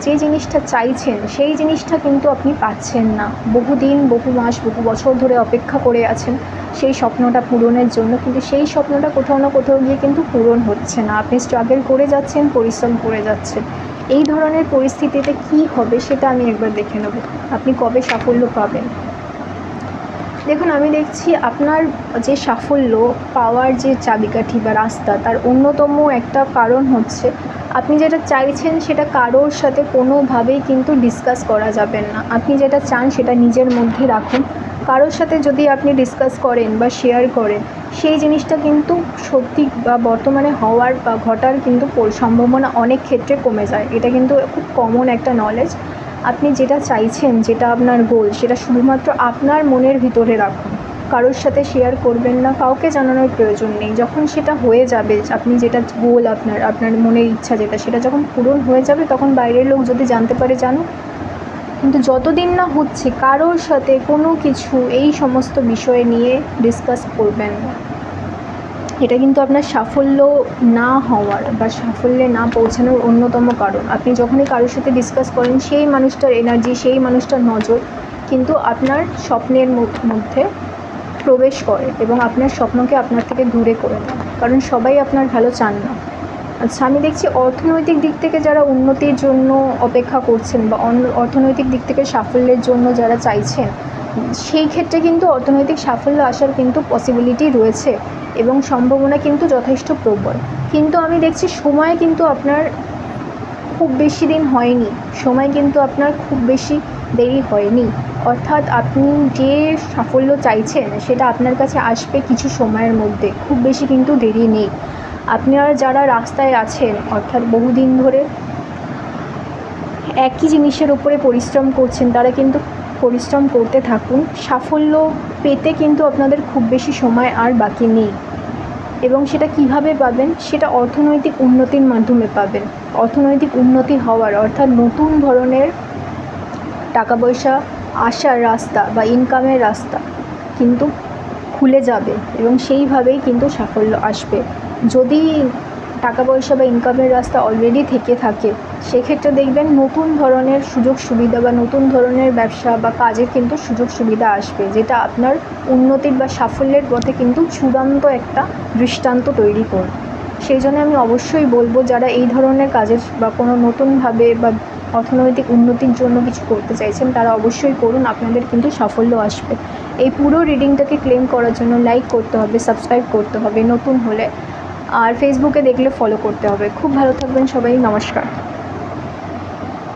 যে জিনিসটা চাইছেন সেই জিনিসটা কিন্তু আপনি পাচ্ছেন না। বহুদিন, বহু মাস, বহু বছর ধরে অপেক্ষা করে আছেন সেই স্বপ্নটা পূরণের জন্য, কিন্তু সেই স্বপ্নটা কোথাও না কোথাও গিয়ে কিন্তু পূরণ হচ্ছে না। আপনি স্ট্রাগল করে যাচ্ছেন, পরিশ্রম করে যাচ্ছেন। এই ধরনের পরিস্থিতিতে কী হবে সেটা আমি একবার দেখে নেব। আপনি কবে সাফল্য পাবেন? দেখুন, আমি দেখছি আপনার যে সাফল্য পাওয়ার যে চাবিকাঠি বা রাস্তা, তার অন্যতম একটা কারণ হচ্ছে আপনি যেটা চাইছেন সেটা কারোর সাথে কোনোভাবেই কিন্তু ডিসকাস করা যাবে না। আপনি যেটা চান সেটা নিজের মধ্যে রাখুন। কারোর সাথে যদি আপনি ডিসকাস করেন বা শেয়ার করেন, সেই জিনিসটা কিন্তু সত্যি বা বর্তমানে হওয়ার বা ঘটার কিন্তু সম্ভাবনা অনেক ক্ষেত্রে কমে যায়। এটা কিন্তু খুব কমন একটা নলেজ। আপনি যেটা চাইছেন, যেটা আপনার গোল, সেটা শুধুমাত্র আপনার মনের ভিতরে রাখুন। কারোর সাথে শেয়ার করবেন না, কাউকে জানানোর প্রয়োজন নেই। যখন সেটা হয়ে যাবে, আপনি যেটা গোল, আপনার মনের ইচ্ছা যেটা, সেটা যখন পূরণ হয়ে যাবে, তখন বাইরের লোক যদি জানতে পারে জানুক। কিন্তু যতদিন না হচ্ছে, কারোর সাথে কোনো কিছু এই সমস্ত বিষয় নিয়ে ডিসকাস করবেন না। এটা কিন্তু আপনার সাফল্য না হওয়ার বা সাফল্যে না পৌঁছানোর অন্যতম কারণ। আপনি যখনই কারোর সাথে ডিসকাস করেন, সেই মানুষটার এনার্জি, সেই মানুষটার নজর কিন্তু আপনার স্বপ্নের মধ্যে প্রবেশ করে এবং আপনার স্বপ্নকে আপনার থেকে দূরে করে দেয়, কারণ সবাই আপনার ভালো চান না। আচ্ছা, আমি দেখছি অর্থনৈতিক দিক থেকে যারা উন্নতির জন্য অপেক্ষা করছেন বা অর্থনৈতিক দিক থেকে সাফল্যের জন্য যারা চাইছেন, সেই ক্ষেত্রে কিন্তু অর্থনৈতিক সাফল্য আসার কিন্তু পসিবিলিটি রয়েছে এবং সম্ভাবনা কিন্তু যথেষ্ট প্রবল। কিন্তু আমি দেখছি সময় কিন্তু আপনার খুব বেশি দিন হয়নি, সময় কিন্তু আপনার খুব বেশি দেরি হয়নি। অর্থাৎ আপনি যে সাফল্য চাইছেন সেটা আপনার কাছে আসবে কিছু সময়ের মধ্যে, খুব বেশি কিন্তু দেরি নেই। আপনারা যারা রাস্তায় আছেন, অর্থাৎ বহুদিন ধরে একই জিনিসের উপরে পরিশ্রম করছেন, তারা কিন্তু পরিশ্রম করতে থাকুন। সাফল্য পেতে কিন্তু আপনাদের খুব বেশি সময় আর বাকি নেই। এবং সেটা কিভাবে পাবেন? সেটা অর্থনৈতিক উন্নতির মাধ্যমে পাবেন। অর্থনৈতিক উন্নতি হওয়ার অর্থাৎ নতুন ধরনের টাকা পয়সা আসার রাস্তা বা ইনকামের রাস্তা কিন্তু খুলে যাবে এবং সেইভাবেই কিন্তু সাফল্য আসবে। যদি টাকা পয়সা বা ইনকামের রাস্তা অলরেডি থেকে থাকে, সেক্ষেত্রে দেখবেন নতুন ধরনের সুযোগ সুবিধা বা নতুন ধরনের ব্যবসা বা কাজের কিন্তু সুযোগ সুবিধা আসবে, যেটা আপনার উন্নতির বা সাফল্যের পথে কিন্তু চূড়ান্ত একটা দৃষ্টান্ত তৈরি করবে। সেই জন্য আমি অবশ্যই বলবো, যারা এই ধরনের কাজের বা কোনো নতুনভাবে বা অর্থনৈতিক উন্নতির জন্য কিছু করতে চাইছেন, তারা অবশ্যই করুন, আপনাদের কিন্তু সাফল্য আসবে। এই পুরো রিডিংটাকে ক্লেম করার জন্য লাইক করতে হবে, সাবস্ক্রাইব করতে হবে নতুন হলে, আর ফেসবুকে দেখলে ফলো করতে হবে। খুব ভালো থাকবেন সবাই, নমস্কার।